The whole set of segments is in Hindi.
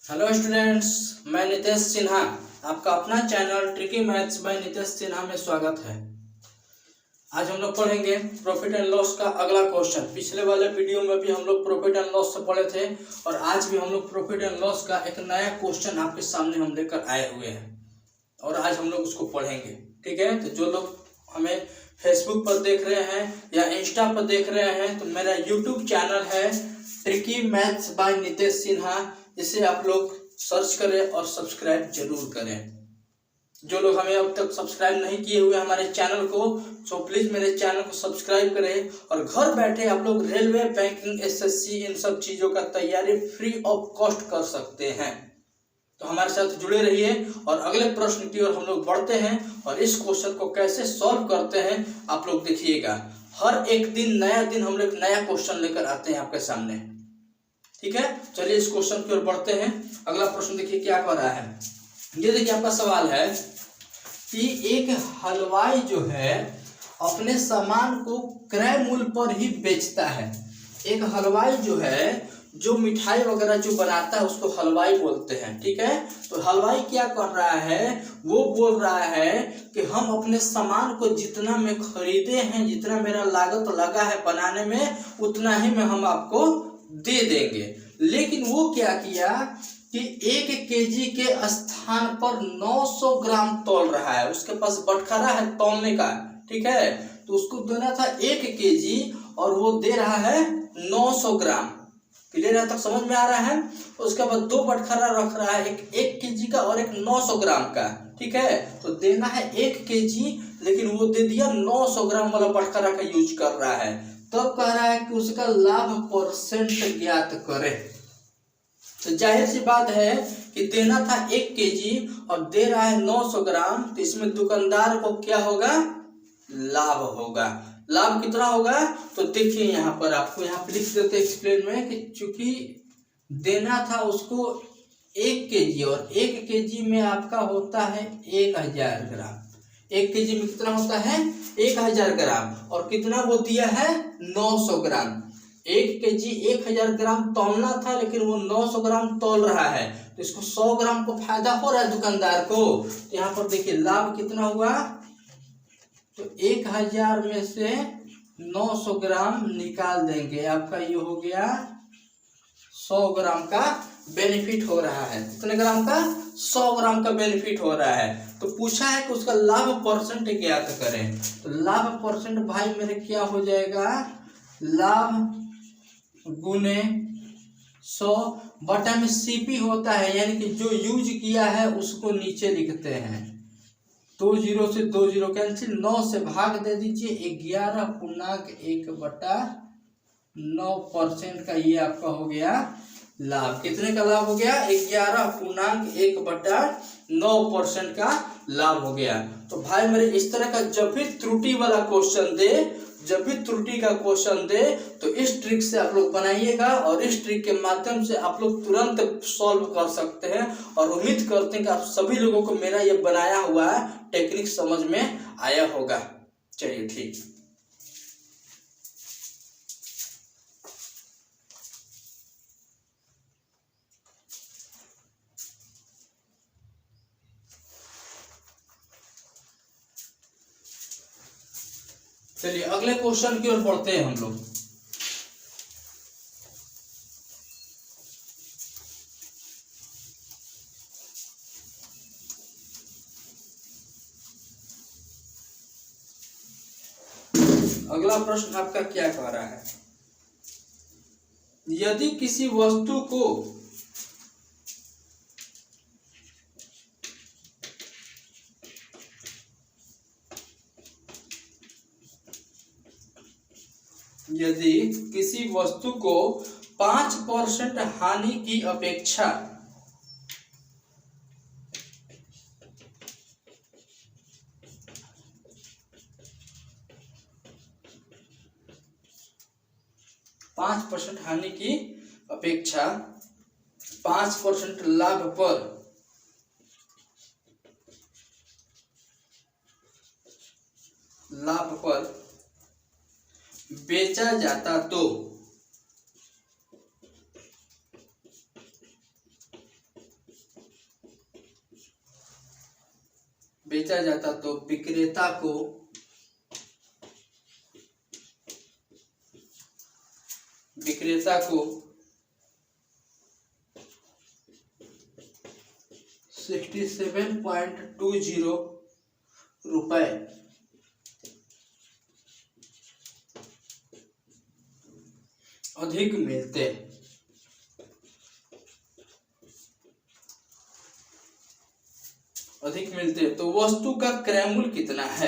हेलो स्टूडेंट्स, मैं नितेश सिन्हा। आपका अपना channel tricky maths by Nitesh Sinha में स्वागत है। आज हम लोग पढ़ेंगे प्रॉफिट एंड लॉस का अगला क्वेश्चन। पिछले वाले वीडियो में भी हम लोग प्रॉफिट एंड लॉस से पढ़े थे और आज भी हम लोग प्रॉफिट एंड लॉस का एक नया क्वेश्चन आपके सामने हम लेकर आए हुए हैं और आज हम लोग उसको पढ़ेंगे। ठीक है, तो जो लोग हमें फेसबुक पर देख रहे हैं या इंस्टा पर देख रहे हैं तो मेरा यूट्यूब चैनल है tricky maths by Nitesh Sinha, इसे आप लोग सर्च करें और सब्सक्राइब जरूर करें। जो लोग हमें अब तक सब्सक्राइब नहीं किए हुए हमारे चैनल को, तो प्लीज मेरे चैनल को सब्सक्राइब करें और घर बैठे आप लोग रेलवे, बैंकिंग, एसएससी इन सब चीजों का तैयारी फ्री ऑफ कॉस्ट कर सकते हैं। तो हमारे साथ जुड़े रहिए और अगले प्रश्न की ओर हम लोग बढ़ते हैं और इस क्वेश्चन को कैसे सॉल्व करते हैं आप लोग देखिएगा। हर एक दिन नया दिन हम लोग नया क्वेश्चन लेकर आते हैं आपके सामने। ठीक है, चलिए इस क्वेश्चन की ओर बढ़ते हैं। अगला प्रश्न देखिए क्या कह रहा है। ये देखिए आपका सवाल है कि एक हलवाई जो है अपने सामान को क्रय मूल्य पर ही बेचता है। एक हलवाई जो है, जो मिठाई वगैरह जो बनाता है उसको हलवाई बोलते हैं। ठीक है, तो हलवाई क्या कर रहा है, वो बोल रहा है कि हम अपने सामान को जितना में खरीदे हैं, जितना मेरा लागत लगा है बनाने में, उतना ही में हम आपको दे देंगे। लेकिन वो क्या किया कि 1 केजी के स्थान पर 900 ग्राम तौल रहा है। उसके पास बटखरा है तौलने का। ठीक है, तो उसको देना था 1 केजी और वो दे रहा है 900 ग्राम। क्लियर है, तक समझ में आ रहा है। उसके बाद 2 बटखरा रख रहा है, एक केजी का और एक 900 ग्राम का। ठीक है, तो देना है 1 केजी, लेकिन वो दे दिया 900 ग्राम वाला बटखरा का यूज कर रहा है। तब कह रहा है कि उसका लाभ परसेंट ज्ञात करे। तो जाहिर सी बात है कि देना था 1 केजी और दे रहा है 900 ग्राम, तो इसमें दुकानदार को क्या होगा, लाभ होगा। लाभ कितना होगा, तो देखिए यहाँ पर आपको यहाँ पे लिख देते एक्सप्लेन में कि चूंकि देना था उसको 1 केजी और 1 केजी में आपका होता है 1000 ग्राम। 1 केजी में कितना होता है, 1000 ग्राम, और कितना वो दिया है 900 ग्राम। 1 केजी 1000 ग्राम तौलना था, लेकिन वो 900 ग्राम तौल रहा है, तो इसको 100 ग्राम को फायदा हो रहा है दुकानदार को। तो यहाँ पर देखिए लाभ कितना हुआ, तो 1000 में से 900 ग्राम निकाल देंगे, आपका ये हो गया 100 ग्राम का बेनिफिट हो रहा है। कितने ग्राम का, 100 ग्राम का बेनिफिट हो रहा है। तो पूछा है कि उसका लाभ परसेंट ज्ञात करें। तो लाभ परसेंट भाई मेरे क्या हो जाएगा, लाभ गुने 100 बटा में सीपी होता है, यानी कि जो यूज किया है उसको नीचे लिखते हैं। 2 जीरो से 2 जीरो कैंसिल, 9 से भाग दे दीजिए, 11.1/9% का ये आपका हो गया लाभ। कितने का लाभ हो गया, 11.1/9% का लाभ हो गया। तो भाई मेरे इस तरह का जब भी त्रुटि वाला क्वेश्चन दे, जब भी त्रुटि का क्वेश्चन दे, तो इस ट्रिक से आप लोग बनाइएगा और इस ट्रिक के माध्यम से आप लोग तुरंत सॉल्व कर सकते हैं। और उम्मीद करते हैं कि आप सभी लोगों को मेरा ये बनाया हुआ टेक्निक समझ में आया होगा। चलिए ठीक, चलिए अगले क्वेश्चन की ओर बढ़ते हैं हम लोग। अगला प्रश्न आपका क्या कह रहा है, यदि किसी वस्तु को यदि किसी वस्तु को 5% हानि की अपेक्षा 5% हानि की अपेक्षा 5% लाभ पर बेचा जाता तो बेचा जाता तो विक्रेता को $67.20 रुपए अधिक मिलते तो वस्तु का क्रय मूल्य कितना है?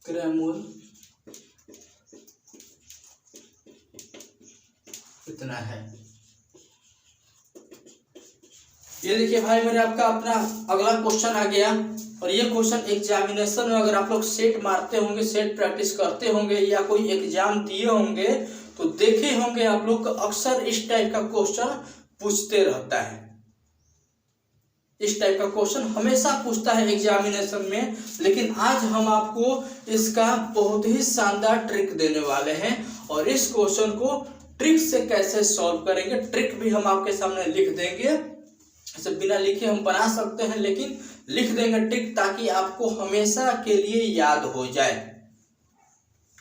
क्रय मूल्य कितना है? ये देखिए भाई मेरे आपका अपना अगला क्वेश्चन आ गया। और ये क्वेश्चन एग्जामिनेशन में अगर आप लोग सेट मारते होंगे, सेट प्रैक्टिस करते होंगे या कोई एग्जाम दिए होंगे तो देखे होंगे आप लोग को अक्सर इस टाइप का क्वेश्चन पूछते रहता है। इस टाइप का क्वेश्चन हमेशा पूछता है एग्जामिनेशन में। लेकिन आज हम आपको इसका बहुत ही शानदार ट्रिक देने वाले हैं और इस क्वेश्चन को ट्रिक से कैसे सॉल्व करेंगे, ट्रिक भी हम आपके सामने लिख देंगे। ऐसे बिना लिखे हम बना सकते हैं लेकिन लिख देंगे ट्रिक, ताकि आपको हमेशा के लिए याद हो जाए।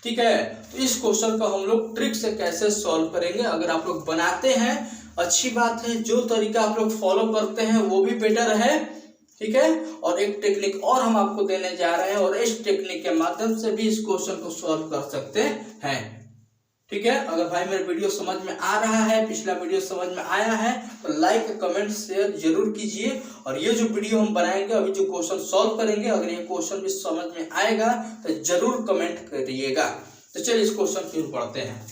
ठीक है, तो इस क्वेश्चन को हम लोग ट्रिक से कैसे सॉल्व करेंगे, अगर आप लोग बनाते हैं अच्छी बात है, जो तरीका आप लोग फॉलो करते हैं वो भी बेटर है। ठीक है, और एक टेक्निक और हम आपको देने जा रहे हैं और इस टेक्निक के माध्यम से भी इस क्वेश्चन को सॉल्व कर सकते हैं। ठीक है, अगर भाई मेरा वीडियो समझ में आ रहा है, पिछला वीडियो समझ में आया है तो लाइक कमेंट शेयर जरूर कीजिए। और ये जो वीडियो हम बनाएंगे, अभी जो क्वेश्चन सॉल्व करेंगे, अगर ये क्वेश्चन भी समझ में आएगा तो जरूर कमेंट करिएगा। तो चलिए इस क्वेश्चन की ओर बढ़ते हैं।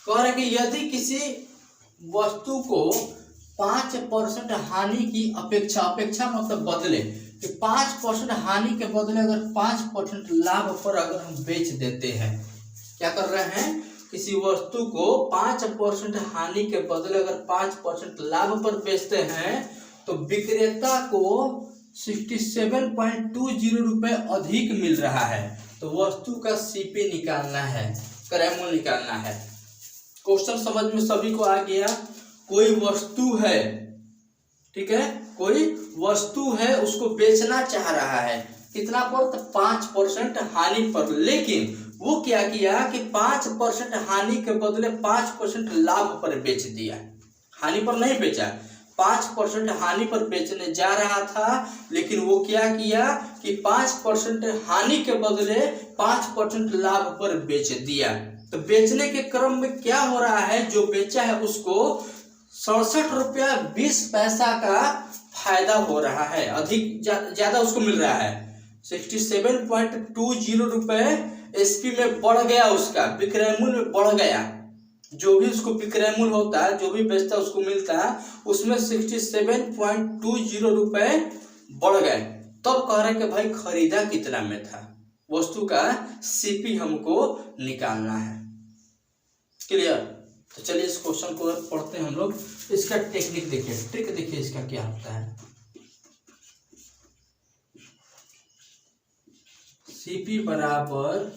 कह रहे कि यदि किसी वस्तु को 5% हानि की अपेक्षा मतलब बदले कि 5% हानि के बदले अगर 5% लाभ पर अगर हम बेच देते हैं, क्या कर रहे हैं, किसी वस्तु को 5% हानि के बदले अगर 5% लाभ पर बेचते हैं तो विक्रेता को 67.20 रुपए अधिक मिल रहा है। तो वस्तु का सीपी निकालना है, क्रय मूल्य निकालना है। क्वेश्चन समझ में सभी को आ गया। कोई वस्तु है, ठीक है, कोई वस्तु है, उसको बेचना चाह रहा है कितना पर, तो 5% हानि पर। लेकिन वो क्या किया कि 5% हानि के बदले 5% लाभ पर बेच दिया। हानि पर नहीं बेचा, 5% हानि पर बेचने जा रहा था, लेकिन वो क्या किया कि 5% हानि के बदले 5% लाभ पर बेच दिया। तो बेचने के क्रम में क्या हो रहा है, जो बेचा है उसको 67 रुपया 20 पैसा का फायदा हो रहा है, अधिक ज्यादा उसको मिल रहा है। 67.20 रुपए एसपी में बढ़ गया, उसका विक्रय मूल्य में बढ़ गया। जो भी उसको विक्रय मूल्य होता है, जो भी बेचता है उसको मिलता है, उसमें 67.20 रुपए बढ़ गए। तब कह रहे कि भाई खरीदा कितना में था, वस्तु का सीपी हमको निकालना है। क्लियर? तो चलिए इस क्वेश्चन को पढ़ते हैं हम लोग। इसका टेक्निक देखिए, ट्रिक देखिए इसका क्या होता है। सीपी बराबर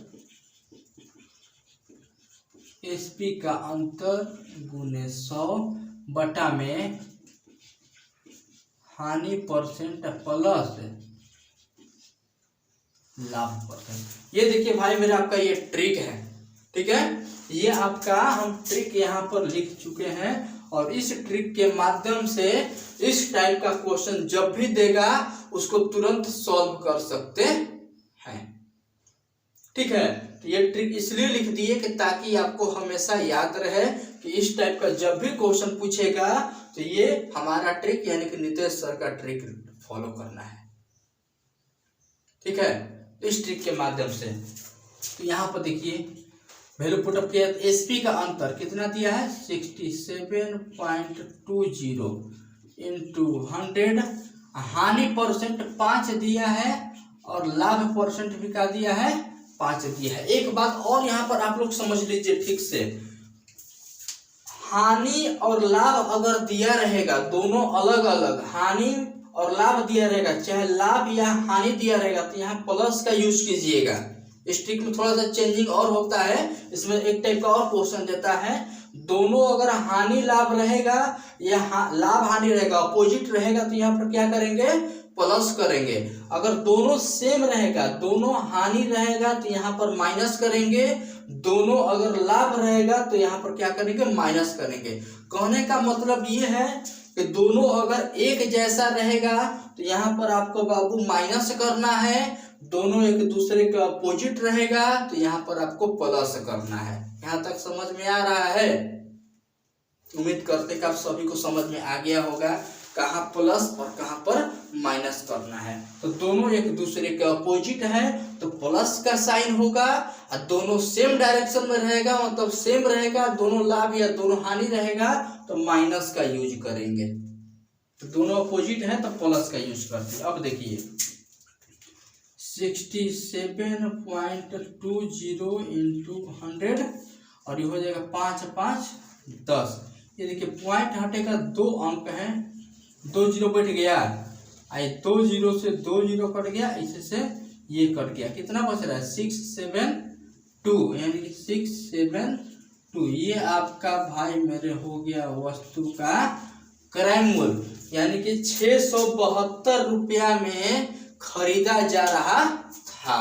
एसपी का अंतर गुने 100 बटा में हानि परसेंट प्लस लाभ परसेंट। ये देखिए भाई मेरा आपका ये ट्रिक है। ठीक है, ये आपका हम ट्रिक यहाँ पर लिख चुके हैं और इस ट्रिक के माध्यम से इस टाइप का क्वेश्चन जब भी देगा उसको तुरंत सॉल्व कर सकते हैं। ठीक है, तो ये ट्रिक इसलिए लिख दिए कि ताकि आपको हमेशा याद रहे कि इस टाइप का जब भी क्वेश्चन पूछेगा तो ये हमारा ट्रिक यानी कि नितेश सर का ट्रिक फॉलो करना है। ठीक है, इस ट्रिक के माध्यम से तो यहाँ पर देखिए वैल्यू पुट अप किया, एसपी का अंतर कितना दिया है 67.20 इंटू 100, हानि परसेंट 5 दिया है और लाभ परसेंट भी का दिया है 5 दिया है। एक बात और यहाँ पर आप लोग समझ लीजिए ठीक से, हानि और लाभ अगर दिया रहेगा, दोनों अलग अलग हानि और लाभ दिया रहेगा, चाहे लाभ या हानि दिया रहेगा, तो यहाँ प्लस का यूज कीजिएगा। इस ट्रिक में थोड़ा सा चेंजिंग और होता है, इसमें एक टाइप का और क्वेश्चन देता है, दोनों अगर हानि लाभ रहेगा या लाभ हानि रहेगा, अपोजिट रहेगा, तो यहाँ पर क्या करेंगे, प्लस करेंगे। अगर दोनों सेम रहेगा, दोनों हानि रहेगा, तो यहाँ पर माइनस करेंगे। दोनों अगर लाभ रहेगा तो यहाँ पर क्या करेंगे, माइनस करेंगे। कहने का मतलब ये है कि दोनों अगर एक जैसा रहेगा तो यहाँ पर आपको बाबू माइनस करना है, दोनों एक दूसरे के अपोजिट रहेगा तो यहाँ पर आपको प्लस करना है। यहाँ तक समझ में आ रहा है? उम्मीद करते कि आप सभी को समझ में आ गया होगा कहाँ प्लस और कहाँ पर माइनस करना है। तो दोनों एक दूसरे के अपोजिट है तो प्लस का साइन होगा, और दोनों सेम डायरेक्शन में रहेगा मतलब सेम रहेगा, दोनों लाभ या दोनों हानि रहेगा तो माइनस का यूज करेंगे। तो दोनों अपोजिट है तो प्लस का यूज करते हैं। अब देखिए 67.20 इंटू 100 और ये हो जाएगा 5 5 10। ये देखिए पॉइंट हटेगा, 2 अंक हैं, 2 जीरो बैठ गया, आई 2 जीरो से 2 जीरो कट गया, इससे ये कट गया, कितना बच रहा है 672, यानी कि 672। ये आपका भाई मेरे हो गया वस्तु का क्रय मूल्य, यानी कि 672 रुपया में खरीदा जा रहा था।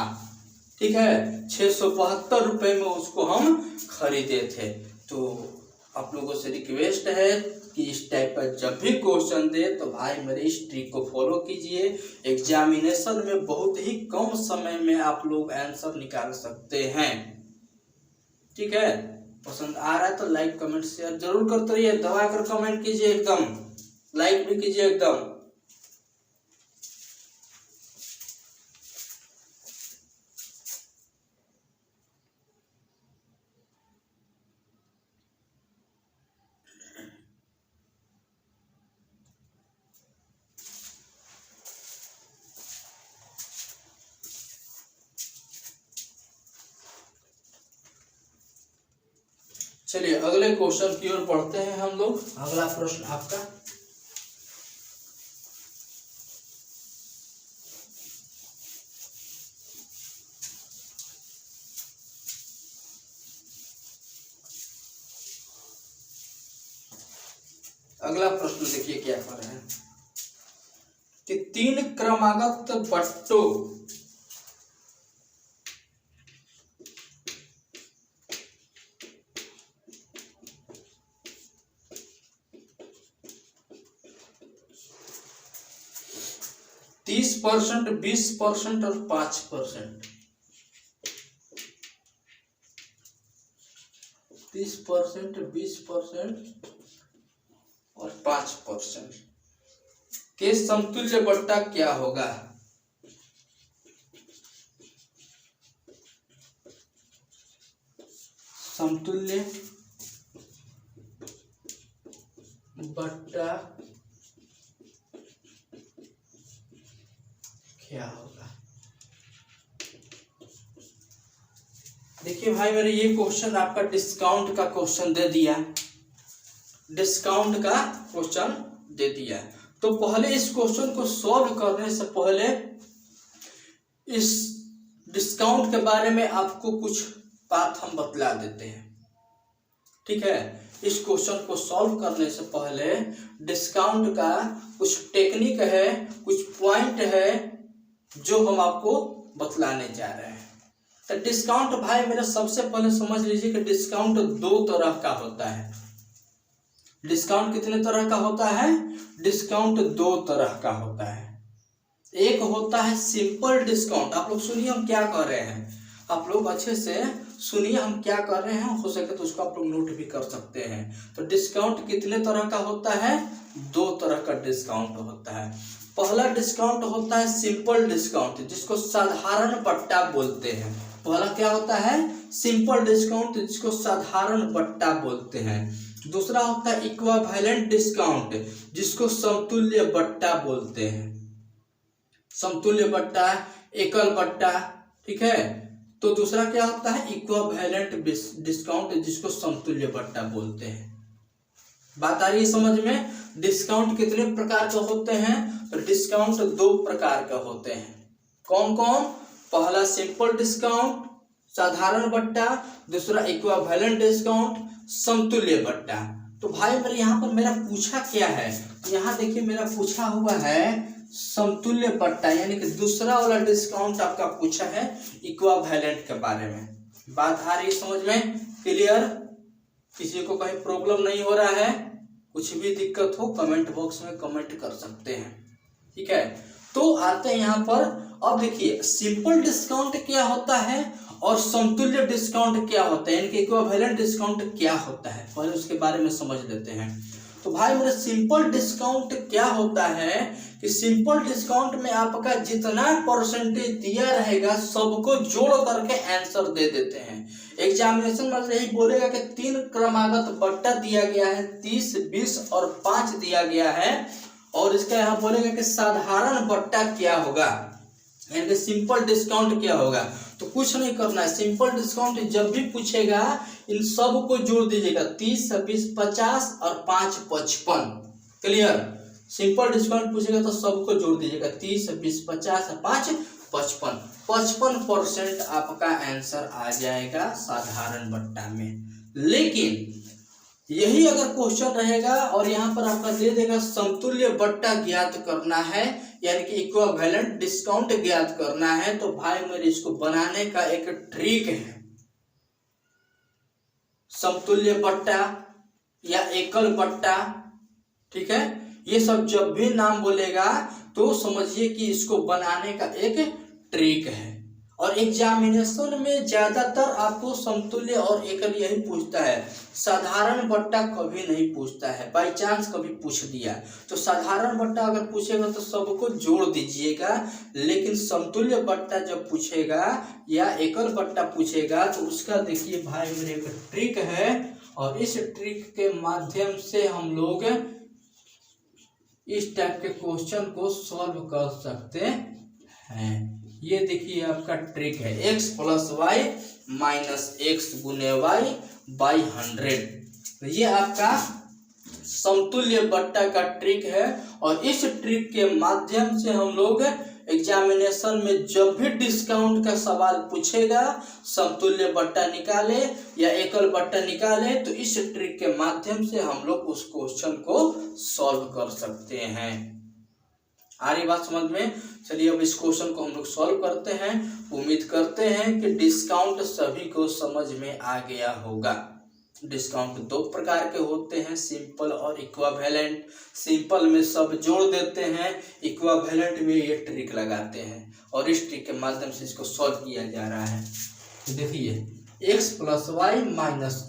ठीक है, 672 रुपये में उसको हम खरीदे थे। तो आप लोगों से रिक्वेस्ट है कि इस टाइप का जब भी क्वेश्चन दे तो भाई मेरे इस ट्रिक को फॉलो कीजिए। एग्जामिनेशन में बहुत ही कम समय में आप लोग आंसर निकाल सकते हैं। ठीक है, पसंद आ रहा है तो लाइक कमेंट शेयर जरूर करते रहिए, दबा कर कमेंट कीजिए, एकदम लाइक भी कीजिए एकदम। चलिए अगले क्वेश्चन की ओर पढ़ते हैं हम लोग। अगला प्रश्न आपका, अगला प्रश्न देखिए क्या कर रहे हैं कि 3 क्रमागत बट्टों तीस 30%, 20% और 5%, 30%, 20% और 5% के समतुल्य बट्टा क्या होगा? समतुल्य बट्टा क्या होगा? देखिए भाई मेरे ये क्वेश्चन आपका डिस्काउंट का क्वेश्चन दे दिया, डिस्काउंट का क्वेश्चन दे दिया। तो पहले इस क्वेश्चन को सॉल्व करने से पहले इस डिस्काउंट के बारे में आपको कुछ बात हम बतला देते हैं। ठीक है, इस क्वेश्चन को सॉल्व करने से पहले डिस्काउंट का कुछ टेक्निक है, कुछ पॉइंट है जो हम आपको बतलाने जा रहे हैं। तो डिस्काउंट भाई मेरा सबसे पहले समझ लीजिए कि डिस्काउंट 2 तरह का होता है। डिस्काउंट कितने तरह का होता है? डिस्काउंट 2 तरह का होता है। एक होता है सिंपल डिस्काउंट। आप लोग सुनिए हम क्या कर रहे हैं, आप लोग अच्छे से सुनिए हम क्या कर रहे हैं, हो सके तो उसको आप लोग नोट भी कर सकते हैं। तो डिस्काउंट कितने तरह का होता है? 2 तरह का डिस्काउंट होता है। पहला डिस्काउंट होता है सिंपल डिस्काउंट, जिसको साधारण बट्टा बोलते हैं। पहला क्या होता है? सिंपल डिस्काउंट, जिसको साधारण बट्टा बोलते हैं। दूसरा होता है इक्विवेलेंट डिस्काउंट, जिसको समतुल्य बट्टा बोलते हैं। समतुल्य बट्टा, एकल बट्टा, ठीक है। तो दूसरा क्या होता है? इक्विवेलेंट डिस्काउंट, जिसको समतुल्य बट्टा बोलते हैं। बात आ रही है समझ में? डिस्काउंट कितने प्रकार के होते हैं? तो डिस्काउंट 2 प्रकार के होते हैं। कौन कौन? पहला सिंपल डिस्काउंट साधारण बट्टा, दूसरा इक्विवेलेंट डिस्काउंट, समतुल्य बट्टा। तो भाई मेरे यहाँ पर मेरा पूछा क्या है, यहाँ देखिए मेरा पूछा हुआ है समतुल्य बट्टा, यानी कि दूसरा वाला डिस्काउंट आपका पूछा है इक्विवेलेंट के बारे में। बात आ रही है समझ में? क्लियर? किसी को कहीं प्रॉब्लम नहीं हो रहा है? कुछ भी दिक्कत हो कमेंट बॉक्स में कमेंट कर सकते हैं, ठीक है। तो आते हैं यहाँ पर। अब देखिए सिंपल डिस्काउंट क्या होता है और समतुल्य डिस्काउंट क्या होता है, यानी कि इक्विवेलेंट डिस्काउंट क्या होता है, पहले उसके बारे में समझ लेते हैं। तो भाई मेरा सिंपल डिस्काउंट क्या होता है कि सिंपल डिस्काउंट में आपका जितना परसेंटेज दिया रहेगा सबको जोड़ करके आंसर दे देते हैं। एग्जामिनेशन में यही बोलेगा कि 3 क्रमागत बट्टा दिया गया है, 30, 20 और 5 दिया गया है, और इसका यहाँ बोलेगा कि साधारण बट्टा क्या होगा, यानी कि सिंपल डिस्काउंट क्या होगा। तो कुछ नहीं करना है, सिंपल डिस्काउंट जब भी पूछेगा इन सब को जोड़ दीजिएगा, 30, 20, 50 और 5, 55। क्लियर? सिंपल डिस्काउंट पूछेगा तो सबको जोड़ दीजिएगा, 30, 20, 50, 5, 55। 55% आपका आंसर आ जाएगा साधारण बट्टा में। लेकिन यही अगर क्वेश्चन रहेगा और यहाँ पर आपका दे देगा समतुल्य बट्टा ज्ञात करना है, यानी कि इक्विवेलेंट डिस्काउंट ज्ञात करना है, तो भाई मेरे इसको बनाने का एक ट्रिक है। समतुल्य बट्टा या एकल बट्टा, ठीक है, ये सब जब भी नाम बोलेगा तो समझिए कि इसको बनाने का एक ट्रिक है। और एग्जामिनेशन में ज्यादातर आपको समतुल्य और एकल यही पूछता है, साधारण बट्टा कभी नहीं पूछता है। बाई चांस कभी पूछ दिया तो साधारण बट्टा अगर पूछेगा तो सबको जोड़ दीजिएगा, लेकिन समतुल्य बट्टा जब पूछेगा या एकल बट्टा पूछेगा तो उसका देखिए भाई मेरे एक ट्रिक है, और इस ट्रिक के माध्यम से हम लोग इस टाइप के क्वेश्चन को सॉल्व कर सकते हैं। ये देखिए आपका ट्रिक है, x + y - x × y / 100। ये आपका समतुल्य बट्टा का ट्रिक है, और इस ट्रिक के माध्यम से हम लोग एग्जामिनेशन में जब भी डिस्काउंट का सवाल पूछेगा, समतुल्य बट्टा निकाले या एकल बट्टा निकाले, तो इस ट्रिक के माध्यम से हम लोग उस क्वेश्चन को सॉल्व कर सकते हैं। आ रही बात समझ में? चलिए अब इस क्वेश्चन को हम लोग सॉल्व करते हैं। उम्मीद करते हैं कि डिस्काउंट सभी को समझ में आ गया होगा। डिस्काउंट 2 प्रकार के होते हैं, सिंपल और इक्विवेलेंट। सिंपल में सब जोड़ देते हैं, इक्विवेलेंट में ये ट्रिक लगाते हैं, और इस ट्रिक के माध्यम से इसको सॉल्व किया जा रहा है। तो देखिए x + y -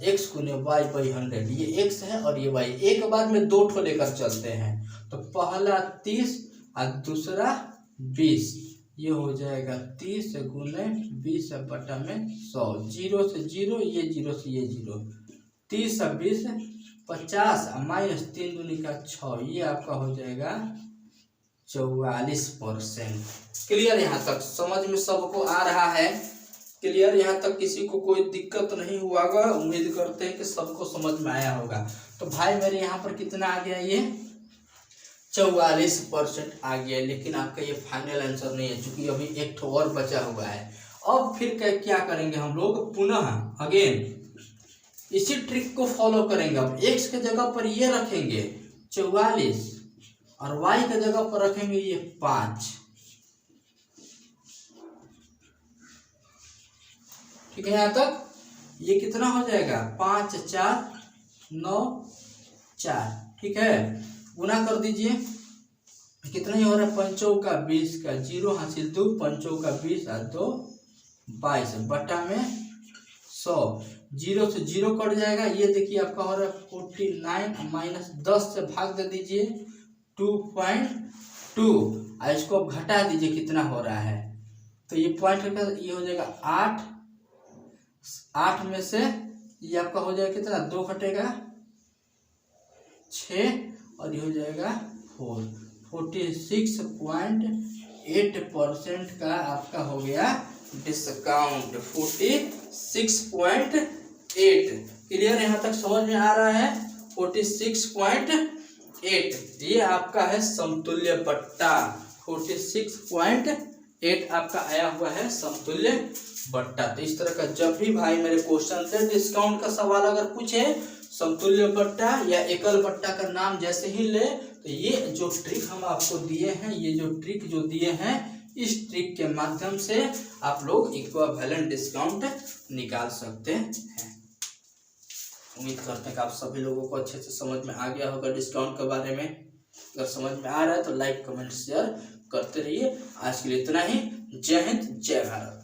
x × y / 100, ये x है और ये y। एक बाद में 2 ठो लेकर चलते हैं, तो पहला 30 और दूसरा 20, ये हो जाएगा 30 × 20 बटा में 100, 0 से 0, ये 0 से ये 0, 30 और 20 50 -3 दूनी का 6, ये आपका हो जाएगा 44%। क्लियर? यहाँ तक समझ में सबको आ रहा है? क्लियर? यहाँ तक किसी को कोई दिक्कत नहीं हुआ होगा? उम्मीद करते हैं कि सबको समझ में आया होगा। तो भाई मेरे यहाँ पर कितना आ गया, ये 44% आ गया। लेकिन आपका ये फाइनल आंसर नहीं है, क्योंकि अभी एक ठो और बचा हुआ है। अब फिर क्या करेंगे हम लोग, पुनः अगेन इसी ट्रिक को फॉलो करेंगे। अब x के जगह पर ये रखेंगे 44 और y के जगह पर रखेंगे ये 5। ठीक है? यहाँ तक ये कितना हो जाएगा, 5 4 9 4। ठीक है, गुना कर दीजिए, कितना ही हो रहा है, 5 का 20 का 0 हासिल 2, 5 का 20 और 2 22 बटा में 100, 0 से 0 कट जाएगा। ये देखिए आपका हो रहा है 49 - 10 से भाग दे दीजिए 2.2, और इसको अब घटा दीजिए कितना हो रहा है, तो ये पॉइंट ये हो जाएगा 8 में से ये आपका हो जाएगा कितना, 2 घटेगा 6 और ये हो जाएगा 4, 46.8% का आपका हो गया डिस्काउंट, 46.8। क्लियर? यहाँ तक समझ में आ रहा है? 46.8 ये आपका है समतुल्य बट्टा, 46.8 8 आपका आया हुआ है समतुल्य बट्टा। तो इस तरह का जब भी भाई मेरे क्वेश्चन से डिस्काउंट का सवाल अगर पूछे, समतुल्य बट्टा या एकल बट्टा का नाम जैसे ही ले, तो ये जो ट्रिक हम आपको दिए हैं, ये जो ट्रिक जो दिए हैं, इस ट्रिक के माध्यम से आप लोग इक्विवेलेंट डिस्काउंट निकाल सकते हैं। उम्मीद करते हैं कि आप सभी लोगों को अच्छे से समझ में आ गया होगा डिस्काउंट के बारे में। अगर समझ में आ रहा है तो लाइक कमेंट शेयर करते रहिए। आज के लिए इतना ही। जय हिंद, जय भारत।